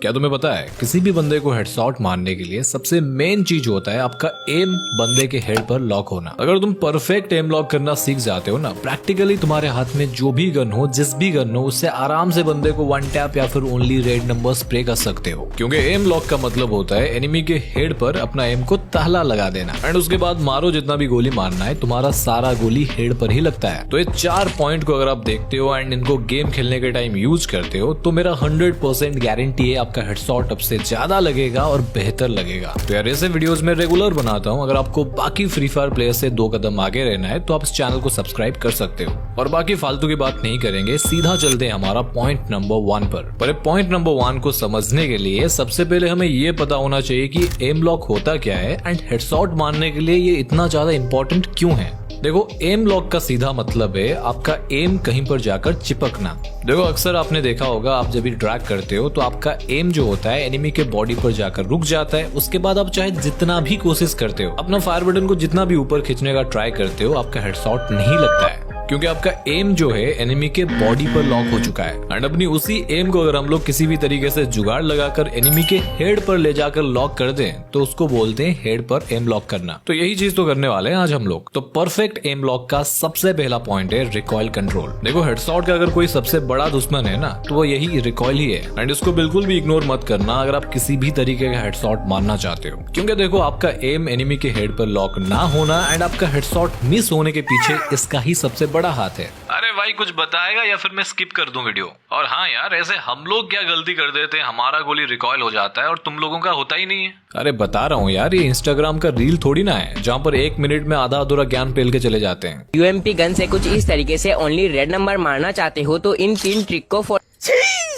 क्या तुम्हें पता है किसी भी बंदे को हेडशॉट मारने के लिए सबसे मेन चीज होता है आपका एम बंदे के हेड पर लॉक होना। अगर तुम परफेक्ट एम लॉक करना सीख जाते हो ना, प्रैक्टिकली तुम्हारे हाथ में जो भी गन हो, जिस भी गन हो, उससे आराम से बंदे को वन टैप या फिर ओनली रेड नंबर स्प्रे कर सकते हो। क्योंकि एम लॉक का मतलब होता है एनिमी के हेड पर अपना एम को ताला लगा देना एंड उसके बाद मारो जितना भी गोली मारना है, तुम्हारा सारा गोली हेड पर ही लगता है। तो ये 4 पॉइंट को अगर आप देखते हो एंड इनको गेम खेलने के टाइम यूज करते हो तो मेरा 100% गारंटी है आपका हेडशॉट अब से ज्यादा लगेगा और बेहतर लगेगा। तो यार ऐसे वीडियोस में रेगुलर बनाता हूँ। अगर आपको बाकी फ्री फायर प्लेयर से 2 कदम आगे रहना है तो आप इस चैनल को सब्सक्राइब कर सकते हो। और बाकी फालतू की बात नहीं करेंगे, सीधा चलते हैं हमारा पॉइंट नंबर 1 पर पॉइंट नंबर 1 को समझने के लिए सबसे पहले हमें ये पता होना चाहिए कि एम लॉक होता क्या है एंड हेडशॉट मारने के लिए ये इतना ज्यादा इंपॉर्टेंट क्यों है। देखो, एम लॉक का सीधा मतलब है आपका एम कहीं पर जाकर चिपकना। देखो, अक्सर आपने देखा होगा आप जब भी ड्रैग करते हो तो आपका एम जो होता है एनिमी के बॉडी पर जाकर रुक जाता है। उसके बाद आप चाहे जितना भी कोशिश करते हो, अपना फायर बटन को जितना भी ऊपर खींचने का ट्राई करते हो, आपका हेडशॉट नहीं लगता है क्योंकि आपका एम जो है एनिमी के बॉडी पर लॉक हो चुका है। एंड अपनी उसी एम को अगर हम लोग किसी भी तरीके से जुगाड़ लगाकर एनिमी के हेड पर ले जाकर लॉक कर दें तो उसको बोलते हैं हेड पर एम लॉक करना। तो यही चीज तो करने वाले हैं आज हम लोग। तो परफेक्ट एम लॉक का सबसे पहला पॉइंट है रिकॉइल कंट्रोल। देखो, हेडशॉट का अगर कोई सबसे बड़ा दुश्मन है ना तो वो यही रिकॉइल ही है एंड इसको बिल्कुल भी इग्नोर मत करना अगर आप किसी भी तरीके का हेडशॉट मारना चाहते हो। क्योंकि देखो, आपका एम एनिमी के हेड पर लॉक ना होना एंड आपका हेडशॉट मिस होने के पीछे इसका ही सबसे बड़ा हाथ है। अरे भाई, कुछ बताएगा या फिर मैं स्किप कर दूं वीडियो? और हाँ यार, ऐसे हम लोग क्या गलती कर देते हैं, हमारा गोली रिकॉइल हो जाता है और तुम लोगों का होता ही नहीं है। अरे बता रहा हूँ यार, ये इंस्टाग्राम का रील थोड़ी ना है जहाँ पर 1 मिनट में आधा अधूरा ज्ञान पेल के चले जाते हैं। यूएमपी गन से कुछ इस तरीके से ओनली रेड नंबर मारना चाहते हो तो इन 3 ट्रिक को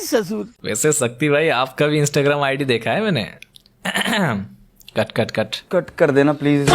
ससुर। वैसे शक्ति भाई, आपका भी इंस्टाग्राम आईडी देखा है मैंने। कट कर देना प्लीज।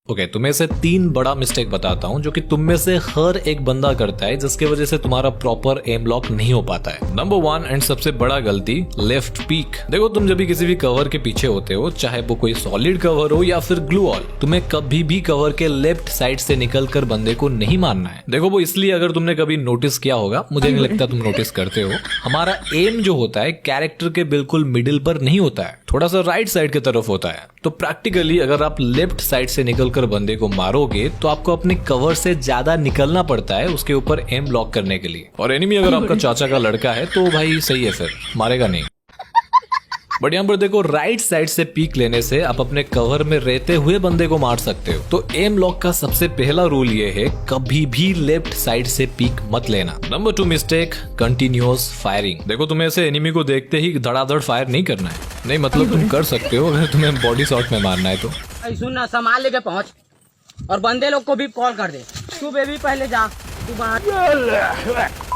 ओके, तुम्हें से 3 बड़ा मिस्टेक बताता हूँ जो कि तुम में से हर एक बंदा करता है, जिसके वजह से तुम्हारा प्रॉपर एम लॉक नहीं हो पाता है। नंबर 1 एंड सबसे बड़ा गलती, लेफ्ट पीक। देखो, तुम जब भी किसी भी कवर के पीछे होते हो, चाहे वो कोई सॉलिड कवर हो या फिर ग्लू वॉल, तुम्हें कभी भी कवर के लेफ्ट साइड से निकलकर बंदे को नहीं मारना है। देखो, वो इसलिए, अगर तुमने कभी नोटिस किया होगा, मुझे नहीं लगता तुम नोटिस करते हो, हमारा एम जो होता है कैरेक्टर के बिल्कुल मिडिल पर नहीं होता है, थोड़ा सा राइट साइड की तरफ होता है। तो प्रैक्टिकली अगर आप लेफ्ट साइड से निकलकर बंदे को मारोगे तो आपको अपने कवर से ज्यादा निकलना पड़ता है उसके ऊपर एम लॉक करने के लिए। और एनिमी अगर आपका चाचा का लड़का है तो भाई सही है, फिर मारेगा नहीं। बट यहाँ पर देखो, राइट साइड से पीक लेने से आप अपने कवर में रहते हुए बंदे को मार सकते हो। तो एम लॉक का सबसे पहला रूल ये है, कभी भी लेफ्ट साइड से पीक मत लेना। Number 2 mistake, continuous firing. देखो, तुम्हें ऐसे एनिमी को देखते ही धड़ाधड़ फायर नहीं करना है। नहीं, मतलब तुम कर सकते हो अगर तुम्हें बॉडी शॉट में मारना है तो। सुन ना, सामान लेके पहुंच और बंदे लोग को भी कॉल कर दे। तू बेबी पहले जा, तू बाहर।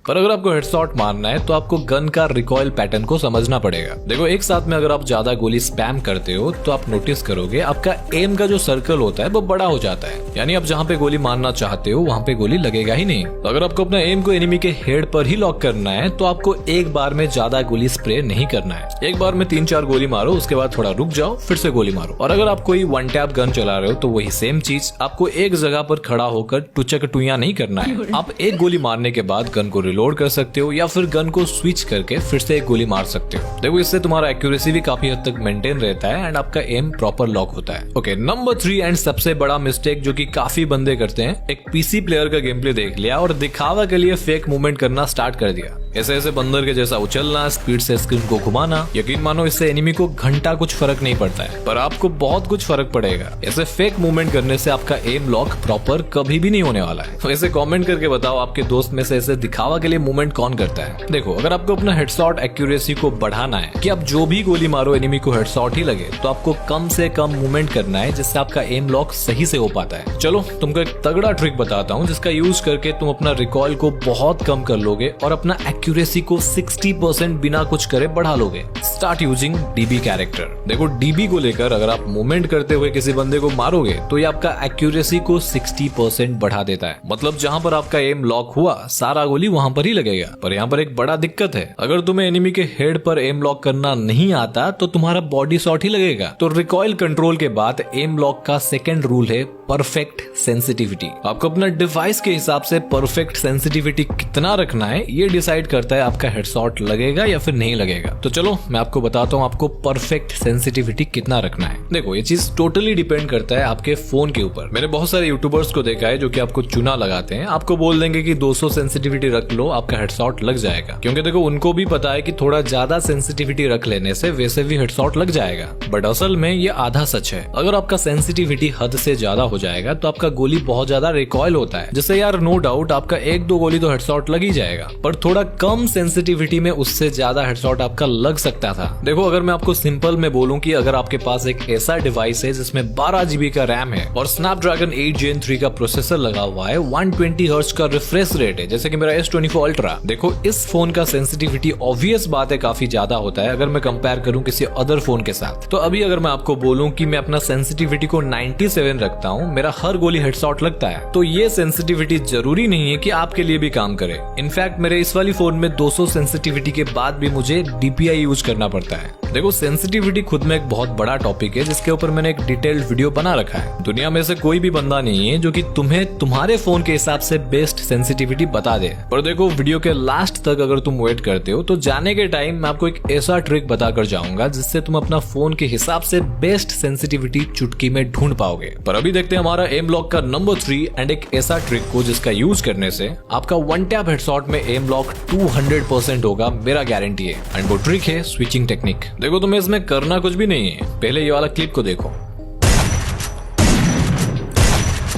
पर अगर आपको हेडशॉट मारना है तो आपको गन का रिकॉइल पैटर्न को समझना पड़ेगा। देखो, एक साथ में अगर आप ज्यादा गोली स्पैम करते हो तो आप नोटिस करोगे आपका एम का जो सर्कल होता है वो बड़ा हो जाता है। यानी आप जहाँ पे गोली मारना चाहते हो वहाँ पे गोली लगेगा ही नहीं। तो अगर आपको अपना एम को एनिमी के हेड पर ही लॉक करना है तो आपको एक बार में ज्यादा गोली स्प्रे नहीं करना है। एक बार में 3-4 गोली मारो, उसके बाद थोड़ा रुक जाओ, फिर से गोली मारो। और अगर आप कोई वन टैप गन चला रहे हो तो वही सेम चीज, आपको एक जगह पर खड़ा होकर टुचक टुइया नहीं करना है। आप एक गोली मारने के बाद गन को रिलोड कर सकते हो या फिर गन को स्विच करके फिर से एक गोली मार सकते हो। देखो, इससे तुम्हारा एक्यूरेसी भी काफी हद तक मेंटेन रहता है एंड आपका एम प्रॉपर लॉक होता है। ओके, नंबर 3 एंड सबसे बड़ा मिस्टेक जो कि काफी बंदे करते हैं, एक पीसी प्लेयर का गेम प्ले देख लिया और दिखावा के लिए फेक मूवमेंट करना स्टार्ट कर दिया। ऐसे ऐसे बंदर के जैसा उछलना, स्पीड से स्क्रीन को घुमाना। यकीन मानो, इससे एनिमी को घंटा कुछ फर्क नहीं पड़ता है, पर आपको बहुत कुछ फर्क पड़ेगा। ऐसे फेक मूवमेंट करने से आपका एम लॉक प्रॉपर कभी भी नहीं होने वाला है। तो ऐसे कमेंट करके बताओ, आपके दोस्त में से ऐसे दिखावा के लिए मूवमेंट कौन करता है? देखो, अगर आपको अपना हेडशॉट एक्यूरेसी को बढ़ाना है कि आप जो भी गोली मारो एनिमी को हेडशॉट ही लगे, तो आपको कम से कम मूवमेंट करना है जिससे आपका एम लॉक सही से हो पाता है। चलो, तुमको एक तगड़ा ट्रिक बताता हूँ जिसका यूज करके तुम अपना रिकॉइल को बहुत कम कर लोगे और अपना एक्यूरेसी को 60% बिना कुछ करे बढ़ा लोगे। Start using dB character. देखो, डीबी को लेकर अगर आप मूवमेंट करते हुए किसी बंदे को मारोगे तो ये आपका एक्यूरेसी को 60% बढ़ा देता है। मतलब जहां पर आपका एम लॉक हुआ, सारा गोली वहां पर ही लगेगा। पर यहाँ पर एक बड़ा दिक्कत है, अगर तुम्हें एनिमी के हेड पर एम लॉक करना नहीं आता तो तुम्हारा बॉडी शॉट ही लगेगा। तो रिकॉइल कंट्रोल के बाद एम लॉक का सेकंड रूल है परफेक्ट सेंसिटिविटी। आपको अपना डिवाइस के हिसाब से परफेक्ट सेंसिटिविटी कितना रखना है ये डिसाइड करता है आपका हेडशॉट लगेगा या फिर नहीं लगेगा। तो चलो मैं आपको बताता हूँ आपको परफेक्ट सेंसिटिविटी कितना रखना है। देखो ये चीज टोटली डिपेंड करता है आपके फोन के ऊपर। मैंने बहुत सारे यूट्यूबर्स को देखा है जो कि आपको चुना लगाते हैं, आपको बोल देंगे कि 200 सेंसिटिविटी रख लो आपका हेडशॉट लग जाएगा, क्योंकि देखो उनको भी पता है कि थोड़ा ज्यादा सेंसिटिविटी रख लेने से वैसे भी हेडशॉट लग जाएगा। बट असल में ये आधा सच है। अगर आपका सेंसिटिविटी हद से ज्यादा हो जाएगा तो आपका गोली बहुत ज्यादा रिकॉइल होता है, जिससे यार नो डाउट आपका 1-2 गोली तो हेडशॉट लग ही जाएगा, पर थोड़ा कम सेंसिटिविटी में उससे ज्यादा हेडशॉट आपका लग सकता था। देखो अगर मैं आपको सिंपल में बोलूं कि अगर आपके पास एक ऐसा डिवाइस है जिसमें 12 GB का रैम है और स्नैपड्रैगन 8 Gen 3 का प्रोसेसर लगा हुआ है, 120 हर्ट्ज का रिफ्रेश रेट है जैसे कि मेरा S24 Ultra, देखो इस फोन का सेंसिटिविटी ऑब्वियस बात है काफी ज्यादा होता है अगर मैं कंपेयर करूं किसी अदर फोन के साथ। तो अभी अगर मैं आपको बोलूं कि मैं अपना सेंसिटिविटी को 97 रखता हूं, मेरा हर गोली हेडशॉट लगता है, तो ये सेंसिटिविटी जरूरी नहीं है कि आपके लिए भी काम करे। इनफैक्ट मेरे इस वाली फोन में 200 सेंसिटिविटी के बाद भी मुझे DPI यूज करना पड़ता है। देखो सेंसिटिविटी खुद में एक बहुत बड़ा टॉपिक है जिसके ऊपर मैंने एक डिटेल्ड वीडियो बना रखा है। दुनिया में से कोई भी बंदा नहीं है जो कि तुम्हें तुम्हारे फोन के हिसाब से बेस्ट सेंसिटिविटी बता दे। पर देखो वीडियो के लास्ट तक अगर तुम वेट करते हो तो जाने के टाइम मैं आपको एक ऐसा ट्रिक बताकर जाऊंगा जिससे तुम अपना फोन के हिसाब से बेस्ट सेंसिटिविटी चुटकी में ढूंढ पाओगे। पर अभी देखते हैं हमारा एम लॉक का नंबर 3 एंड एक ऐसा ट्रिक को जिसका यूज करने से आपका वन टैप हेडशॉट में एम लॉक 200% होगा, मेरा गारंटी है। एंड वो ट्रिक है स्विचिंग टेक्निक। देखो तुम्हें इसमें करना कुछ भी नहीं है, पहले ये वाला क्लिप को देखो।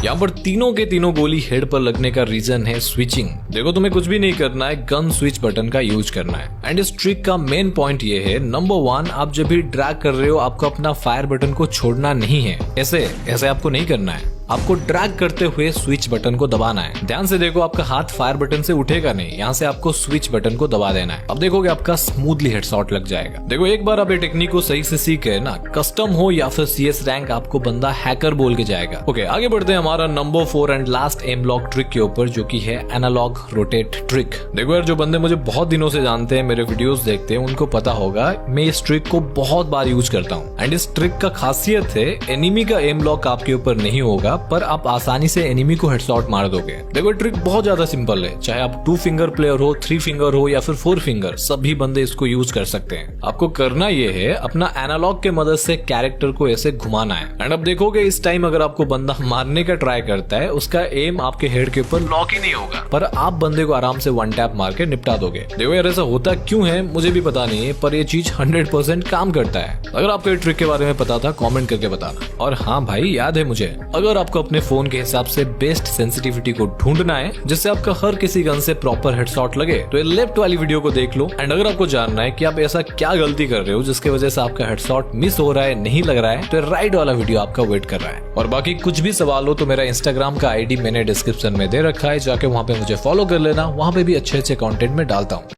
यहाँ पर तीनों के तीनों गोली हेड पर लगने का रीजन है स्विचिंग। देखो तुम्हें कुछ भी नहीं करना है, गन स्विच बटन का यूज करना है। एंड इस ट्रिक का मेन पॉइंट ये है, नंबर 1 आप जब भी ड्रैग कर रहे हो आपको अपना फायर बटन को छोड़ना नहीं है। ऐसे आपको नहीं करना है, आपको ड्रैग करते हुए स्विच बटन को दबाना है। ध्यान से देखो आपका हाथ फायर बटन से उठेगा नहीं, यहाँ से आपको स्विच बटन को दबा देना है। अब देखोगे आपका स्मूथली हेडशॉट लग जाएगा। देखो एक बार आप ये टेक्निक को सही से सीख गए ना, कस्टम हो या फिर CS रैंक आपको बंदा हैकर बोल के जाएगा। ओके आगे बढ़ते हैं हमारा number 4 and last M lock trick के ऊपर, जो की है एनालॉग रोटेट ट्रिक। देखो यार जो बंदे मुझे बहुत दिनों से जानते हैं, मेरे वीडियोस देखते हैं, उनको पता होगा मैं इस ट्रिक को बहुत बार यूज करता हूँ। एंड इस ट्रिक का खासियत है एनिमी का एम लॉक आपके ऊपर नहीं होगा पर आप आसानी से एनिमी को हेडशॉट मार दोगे। देखो ट्रिक बहुत ज्यादा सिंपल है, चाहे आप 2 फिंगर प्लेयर हो, 3 फिंगर हो या फिर 4 फिंगर, सभी बंदे इसको यूज कर सकते हैं। आपको करना ये है अपना एनालॉग के मदद से कैरेक्टर को ऐसे घुमाना है। एंड अब देखोगे इस टाइम अगर आपको बंदा मारने का ट्राई करता है उसका एम आपके हेड के ऊपर लॉक ही नहीं होगा, पर आप बंदे को आराम से वन टैप मार के निपटा दोगे। देखो यार ऐसा होता क्यों है मुझे भी पता नहीं है, पर ये चीज 100% काम करता है। अगर आपको ये ट्रिक के बारे में पता था कमेंट करके बताना। और हाँ भाई याद है मुझे, अगर आपको अपने फोन के हिसाब से बेस्ट सेंसिटिविटी को ढूंढना है जिससे आपका हर किसी गन से प्रॉपर हेडशॉट लगे, तो ये लेफ्ट वाली वीडियो को देख लो। एंड अगर आपको जानना है कि आप ऐसा क्या गलती कर रहे हो जिसकी वजह से आपका हेडशॉट मिस हो रहा है, नहीं लग रहा है, तो राइट वाला वीडियो आपका वेट कर रहा है। और बाकी कुछ भी सवाल हो तो मेरा इंस्टाग्राम का ID मैंने डिस्क्रिप्शन में दे रखा है, जाके वहाँ पे मुझे फॉलो कर लेना, वहाँ पे भी अच्छे कंटेंट में डालता हूँ।